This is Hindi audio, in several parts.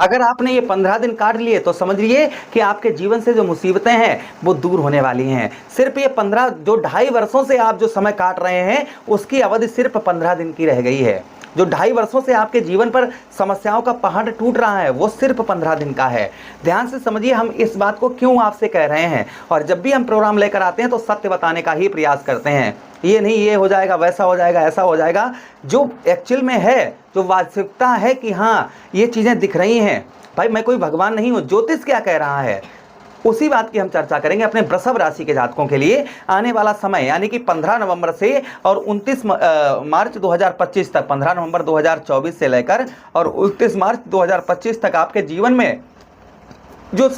अगर आपने ये 15 दिन काट लिए तो समझिए कि आपके जीवन से जो मुसीबतें हैं वो दूर होने वाली हैं। सिर्फ ये 15 जो 2.5 वर्षों से आप जो समय काट रहे हैं उसकी अवधि सिर्फ 15 दिन की रह गई है। जो 2.5 वर्षों से आपके जीवन पर समस्याओं का पहाड़ टूट रहा है वो सिर्फ 15 दिन का है। ध्यान से समझिए हम इस बात को क्यों आपसे कह रहे हैं, और जब भी हम प्रोग्राम लेकर आते हैं तो सत्य बताने का ही प्रयास करते हैं। ये नहीं ये हो जाएगा, वैसा हो जाएगा, ऐसा हो जाएगा। जो एक्चुअल में है, जो वास्तविकता है कि हाँ ये चीज़ें दिख रही हैं। भाई मैं कोई भगवान नहीं हूँ, ज्योतिष क्या कह रहा है उसी बात की हम चर्चा करेंगे अपने वृषभ राशि के जातकों के लिए आने वाला समय, यानी कि 15 नवंबर से और 29 मार्च 2025 तक, 15 नवंबर 2024 से लेकर और 29 मार्च 2025 तक आपके जीवन में जो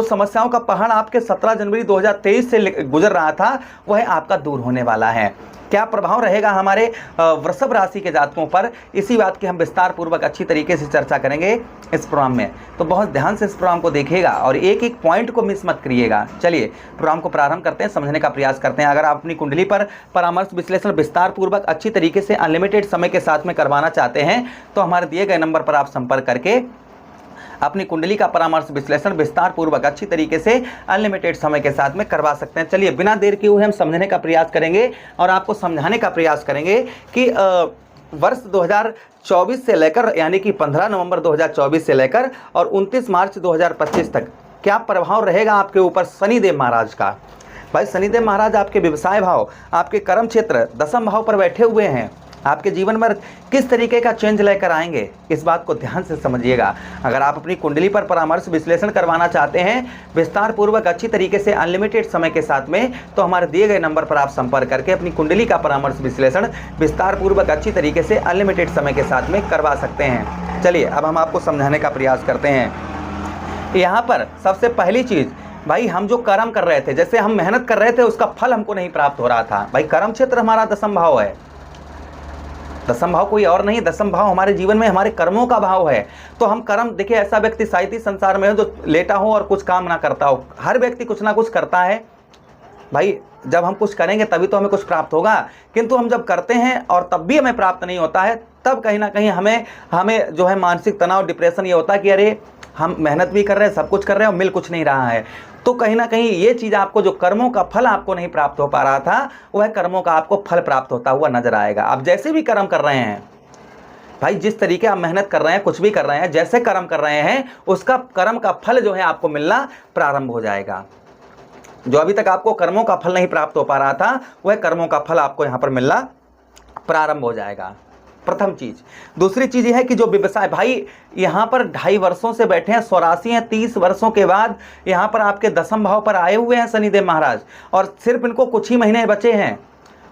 समस्याओं का पहाड़ आपके 17 जनवरी 2023 से गुजर रहा था वह आपका दूर होने वाला है। क्या प्रभाव रहेगा हमारे वृषभ राशि के जातकों पर, इसी बात की हम विस्तार पूर्वक अच्छी तरीके से चर्चा करेंगे इस प्रोग्राम में। तो बहुत ध्यान से इस प्रोग्राम को देखिएगा और एक एक पॉइंट को मिस मत करिएगा। चलिए प्रोग्राम को प्रारंभ करते हैं, समझने का प्रयास करते हैं। अगर आप अपनी कुंडली पर परामर्श विश्लेषण विस्तार पूर्वक अच्छी तरीके से अनलिमिटेड समय के साथ में करवाना चाहते हैं तो हमारे दिए गए नंबर पर आप संपर्क करके अपनी कुंडली का परामर्श विश्लेषण विस्तार पूर्वक अच्छी तरीके से अनलिमिटेड समय के साथ में करवा सकते हैं। चलिए बिना देर किए हुए हम समझने का प्रयास करेंगे और आपको समझाने का प्रयास करेंगे कि वर्ष 2024 से लेकर, यानी कि 15 नवंबर 2024 से लेकर और 29 मार्च 2025 तक क्या प्रभाव रहेगा आपके ऊपर शनिदेव महाराज का। भाई शनिदेव महाराज आपके व्यवसाय भाव, आपके कर्म क्षेत्र, दशम भाव पर बैठे हुए हैं। आपके जीवन में किस तरीके का चेंज लेकर आएंगे इस बात को ध्यान से समझिएगा। अगर आप अपनी कुंडली पर परामर्श विश्लेषण करवाना चाहते हैं विस्तार पूर्वक अच्छी तरीके से अनलिमिटेड समय के साथ में तो हमारे दिए गए नंबर पर आप संपर्क करके अपनी कुंडली का परामर्श विश्लेषण विस्तार पूर्वक अच्छी तरीके से अनलिमिटेड समय के साथ में करवा सकते हैं। चलिए अब हम आपको समझाने का प्रयास करते हैं। यहाँ पर सबसे पहली चीज़, भाई हम जो कर्म कर रहे थे, जैसे हम मेहनत कर रहे थे उसका फल हमको नहीं प्राप्त हो रहा था। भाई कर्म क्षेत्र हमारा दशम भाव है, दशम भाव कोई और नहीं, दशम भाव हमारे जीवन में हमारे कर्मों का भाव है। तो हम कर्म, देखिए ऐसा व्यक्ति साहित्य संसार में हो जो लेटा हो और कुछ काम ना करता हो। हर व्यक्ति कुछ ना कुछ करता है। भाई जब हम कुछ करेंगे तभी तो हमें कुछ प्राप्त होगा, किंतु हम जब करते हैं और तब भी हमें प्राप्त नहीं होता है तब कहीं ना कहीं हमें जो है मानसिक तनाव, डिप्रेशन ये होता है कि अरे हम मेहनत भी कर रहे हैं, सब कुछ कर रहे हैं और मिल कुछ नहीं रहा है। तो कहीं ना कहीं ये चीज़ आपको, जो कर्मों का फल आपको नहीं प्राप्त हो पा रहा था वह कर्मों का आपको फल प्राप्त होता हुआ नजर आएगा। आप जैसे भी कर्म कर रहे हैं, भाई जिस तरीके आप मेहनत कर रहे हैं, कुछ भी कर रहे हैं, जैसे कर्म कर रहे हैं उसका कर्म का फल जो है आपको मिलना प्रारंभ हो जाएगा। जो अभी तक आपको कर्मों का फल नहीं प्राप्त हो पा रहा था वह कर्मों का फल आपको यहाँ पर मिलना प्रारंभ हो जाएगा, प्रथम चीज। दूसरी चीज यह है कि जो व्यवसाय, भाई यहाँ पर 2.5 वर्षों से बैठे हैं, 84 हैं, 30 वर्षों के बाद यहाँ पर आपके दशम भाव पर आए हुए हैं शनिदेव महाराज और सिर्फ इनको कुछ ही महीने बचे हैं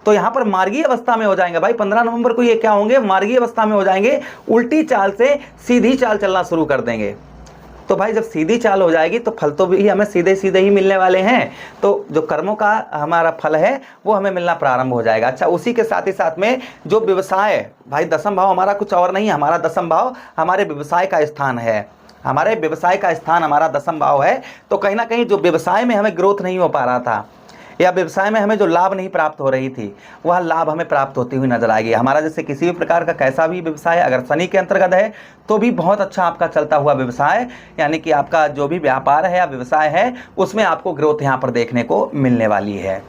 तो यहाँ पर मार्गीय अवस्था में हो जाएंगे। भाई 15 नवंबर को ये क्या होंगे, मार्गीय अवस्था में हो जाएंगे, उल्टी चाल से सीधी चाल चलना शुरू कर देंगे। तो भाई जब सीधी चाल हो जाएगी तो फल तो भी हमें सीधे सीधे ही मिलने वाले हैं, तो जो कर्मों का हमारा फल है वो हमें मिलना प्रारंभ हो जाएगा। अच्छा, उसी के साथ ही साथ में जो व्यवसाय, भाई दशम भाव हमारा कुछ और नहीं है, हमारा दशम भाव हमारे व्यवसाय का स्थान है, हमारे व्यवसाय का स्थान हमारा दशम भाव है। तो कहीं ना कहीं जो व्यवसाय में हमें ग्रोथ नहीं हो पा रहा था या व्यवसाय में हमें जो लाभ नहीं प्राप्त हो रही थी वह लाभ हमें प्राप्त होती हुई नजर आएगी। हमारा जैसे किसी भी प्रकार का कैसा भी व्यवसाय अगर शनि के अंतर्गत है तो भी बहुत अच्छा आपका चलता हुआ व्यवसाय, यानी कि आपका जो भी व्यापार है या व्यवसाय है उसमें आपको ग्रोथ यहाँ पर देखने को मिलने वाली है।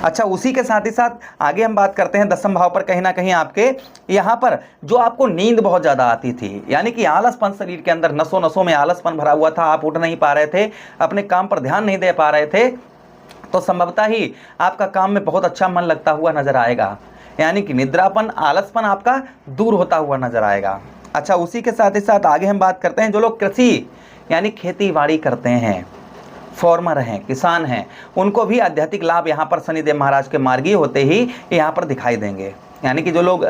अच्छा, उसी के साथ ही साथ आगे हम बात करते हैं दशम भाव पर। कहीं ना कहीं आपके यहाँ पर जो आपको नींद बहुत ज़्यादा आती थी, यानी कि आलसपन शरीर के अंदर, नसों नसों में आलसपन भरा हुआ था, आप उठ नहीं पा रहे थे, अपने काम पर ध्यान नहीं दे पा रहे थे, तो संभवतः ही आपका काम में बहुत अच्छा मन लगता हुआ नजर आएगा, यानी कि निद्रापन, आलसपन आपका दूर होता हुआ नजर आएगा। अच्छा, उसी के साथ ही साथ आगे हम बात करते हैं जो लोग कृषि यानी खेती बाड़ी करते हैं, फार्मर हैं, किसान हैं, उनको भी आध्यात्मिक लाभ यहाँ पर शनिदेव महाराज के मार्गीय होते ही यहाँ पर दिखाई देंगे। यानी कि जो लोग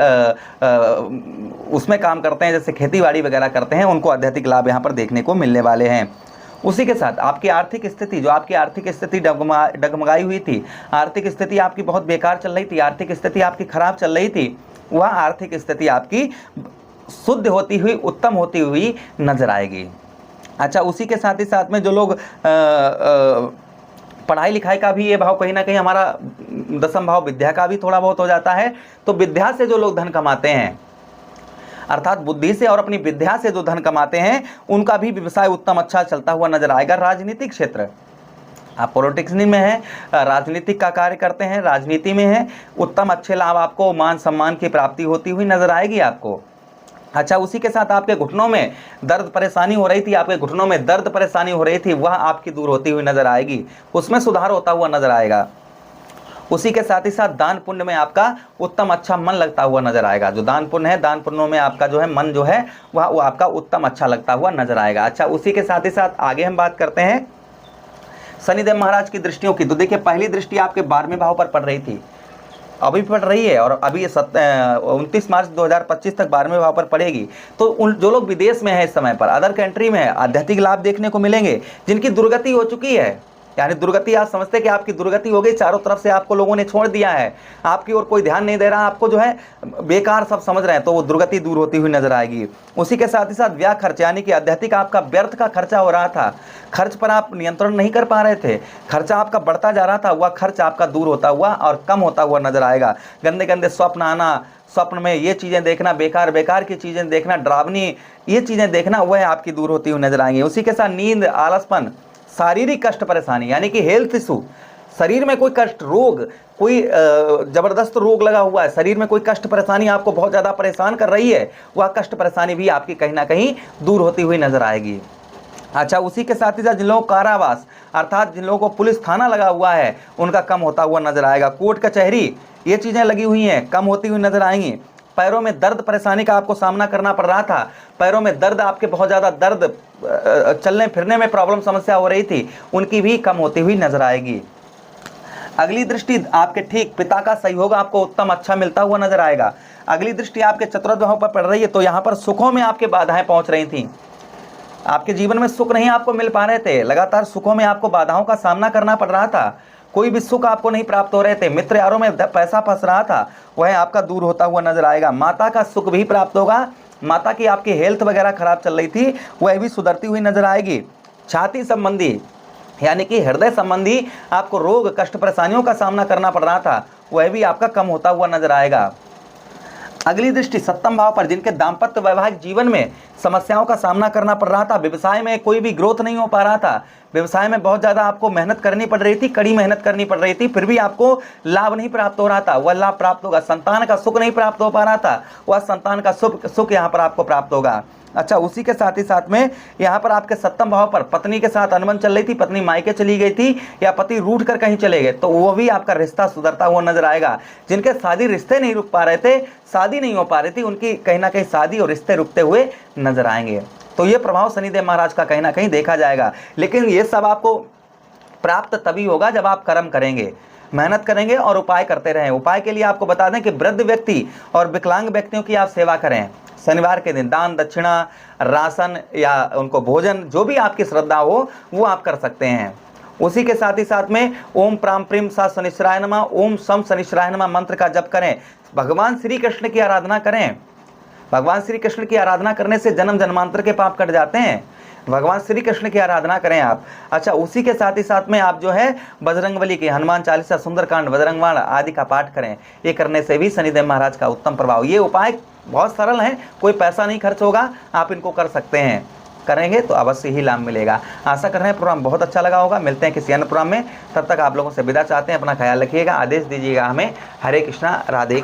उसमें काम करते हैं, जैसे खेती बाड़ी वगैरह करते हैं, उनको आध्यात्मिक लाभ यहाँ पर देखने को मिलने वाले हैं। उसी के साथ आपकी आर्थिक स्थिति, जो आपकी आर्थिक स्थिति डगमगाई हुई थी, आर्थिक स्थिति आपकी बहुत बेकार चल रही थी, आर्थिक स्थिति आपकी खराब चल रही थी, वह आर्थिक स्थिति आपकी शुद्ध होती हुई, उत्तम होती हुई नजर आएगी। अच्छा, उसी के साथ ही साथ में जो लोग पढ़ाई लिखाई का भी ये भाव, कहीं ना कहीं हमारा दशम भाव विद्या का भी थोड़ा बहुत हो जाता है, तो विद्या से जो लोग धन कमाते हैं, अर्थात बुद्धि से और अपनी विद्या से जो धन कमाते हैं उनका भी व्यवसाय उत्तम अच्छा चलता हुआ नजर आएगा। राजनीतिक क्षेत्र, आप पॉलिटिक्स में हैं, राजनीतिक का कार्य करते हैं, राजनीति में हैं, उत्तम अच्छे लाभ आपको मान सम्मान की प्राप्ति होती हुई नजर आएगी आपको। अच्छा, उसी के साथ आपके घुटनों में दर्द परेशानी हो रही थी, आपके घुटनों में दर्द परेशानी हो रही थी, वह आपकी दूर होती हुई नजर आएगी, उसमें सुधार होता हुआ नजर आएगा। उसी के साथ ही साथ दान पुण्य में आपका उत्तम अच्छा मन लगता हुआ नजर आएगा। जो दान पुण्य है, दान पुण्यों में आपका जो है मन जो है वह आपका उत्तम अच्छा लगता हुआ नजर आएगा। अच्छा, उसी के साथ ही साथ आगे हम बात करते हैं शनिदेव महाराज की दृष्टियों की। तो देखिए, पहली दृष्टि आपके 12वें भाव पर पड़ रही थी, अभी पड़ रही है, और अभी 29 मार्च 2025 तक 12वें भाव पर पड़ेगी। तो उन जो लोग विदेश में है इस समय पर, अदर कंट्री में है, आध्यात्मिक लाभ देखने को मिलेंगे। जिनकी दुर्गति हो चुकी है, यानी दुर्गति आप समझते हैं कि आपकी दुर्गति हो गई, चारों तरफ से आपको लोगों ने छोड़ दिया है, आपकी ओर कोई ध्यान नहीं दे रहा, आपको जो है बेकार सब समझ रहे हैं, तो वो दुर्गति दूर होती हुई नजर आएगी। उसी के साथ ही साथ व्यय खर्च, यानी कि आध्यात्मिक आपका व्यर्थ का खर्चा हो रहा था, खर्च पर आप नियंत्रण नहीं कर पा रहे थे, खर्चा आपका बढ़ता जा रहा था, वह खर्च आपका दूर होता हुआ और कम होता हुआ नजर आएगा। गंदे गंदे स्वप्न आना, स्वप्न में ये चीज़ें देखना, बेकार बेकार की चीज़ें देखना, डरावनी ये चीज़ें देखना, वह आपकी दूर होती हुई नजर आएंगी। उसी के साथ नींद, आलसपन, शारीरिक कष्ट परेशानी, यानी कि हेल्थ इशू, शरीर में कोई कष्ट, रोग, कोई जबरदस्त रोग लगा हुआ है, शरीर में कोई कष्ट परेशानी आपको बहुत ज़्यादा परेशान कर रही है, वह कष्ट परेशानी भी आपकी कहीं ना कहीं दूर होती हुई नजर आएगी। अच्छा, उसी के साथ ही साथ जिन लोगों को कारावास, अर्थात जिन लोगों को पुलिस थाना लगा हुआ है, उनका कम होता हुआ नजर आएगा। कोर्ट कचहरी ये चीज़ें लगी हुई हैं, कम होती हुई नजर आएंगी। पैरों में दर्द परेशानी का आपको सामना करना पड़ रहा था, पैरों में दर्द, आपके बहुत ज़्यादा दर्द, चलने फिरने में प्रॉब्लम समस्या हो रही थी, उनकी भी कम होती हुई नजर आएगी। अगली दृष्टि आपके ठीक पिता का सहयोग आपको उत्तम अच्छा मिलता हुआ नजर आएगा। अगली दृष्टि आपके चतुर्थ भाव पर पड़ रही है, तो यहाँ पर सुखों में आपके बाधाएं पहुंच रही थी, आपके जीवन में सुख नहीं आपको मिल पा रहे थे, लगातार सुखों में आपको बाधाओं का सामना करना पड़ रहा था, कोई भी सुख आपको नहीं प्राप्त हो रहे थे, मित्र यारों में पैसा फंस रहा था, वह आपका दूर होता हुआ नजर आएगा। माता का सुख भी प्राप्त होगा, माता की आपकी हेल्थ वगैरह खराब चल रही थी, वह भी सुधरती हुई नजर आएगी। छाती संबंधी, यानी कि हृदय संबंधी आपको रोग, कष्ट, परेशानियों का सामना करना पड़ रहा था, वह भी आपका कम होता हुआ नजर आएगा। अगली दृष्टि सप्तम भाव पर, जिनके दाम्पत्य वैवाहिक जीवन में समस्याओं का सामना करना पड़ रहा था, व्यवसाय में कोई भी ग्रोथ नहीं हो पा रहा था, व्यवसाय में बहुत ज़्यादा आपको मेहनत करनी पड़ रही थी, कड़ी मेहनत करनी पड़ रही थी, फिर भी आपको लाभ नहीं प्राप्त हो रहा था, वह लाभ प्राप्त होगा। संतान का सुख नहीं प्राप्त हो पा रहा था, वह संतान का सुख यहाँ पर आपको प्राप्त होगा। अच्छा, उसी के साथ ही साथ में यहाँ पर आपके सप्तम भाव पर पत्नी के साथ अनबन चल रही थी, पत्नी मायके चली गई थी या पति रूठ कर कहीं चले गए, तो वो भी आपका रिश्ता सुधरता हुआ नजर आएगा। जिनके शादी रिश्ते नहीं रुक पा रहे थे, शादी नहीं हो पा रही थी, उनकी कहीं ना कहीं शादी और रिश्ते रुकते हुए नजर आएंगे। तो ये प्रभाव शनिदेव महाराज का कहीं ना कहीं देखा जाएगा। लेकिन ये सब आपको प्राप्त तभी होगा जब आप कर्म करेंगे, मेहनत करेंगे और उपाय करते रहें। उपाय के लिए आपको बता दें कि वृद्ध व्यक्ति और विकलांग व्यक्तियों की आप सेवा करें। शनिवार के दिन दान दक्षिणा, राशन या उनको भोजन, जो भी आपकी श्रद्धा हो वो आप कर सकते हैं। उसी के साथ ही साथ में ओम प्राम प्रीम सा शनिश्चराय नमः, ओम सम शनिश्चराय नमः मंत्र का जप करें। भगवान श्री कृष्ण की आराधना करें। भगवान श्री कृष्ण की आराधना करने से जन्म जन्मांतर के पाप कट जाते हैं। भगवान श्री कृष्ण की आराधना करें आप। अच्छा, उसी के साथ ही साथ में आप जो है बजरंगबली की, हनुमान चालीसा, सुंदरकांड, बजरंगबाण आदि का पाठ करें। ये करने से भी शनिदेव महाराज का उत्तम प्रभाव। ये उपाय बहुत सरल हैं, कोई पैसा नहीं खर्च होगा, आप इनको कर सकते हैं। करेंगे तो अवश्य ही लाभ मिलेगा। आशा कर रहे हैं प्रोग्राम बहुत अच्छा लगा होगा। मिलते हैं किसी अन्य प्रोग्राम में, तब तक आप लोगों से विदा चाहते हैं। अपना ख्याल रखिएगा, आदेश दीजिएगा हमें। हरे कृष्णा, राधे।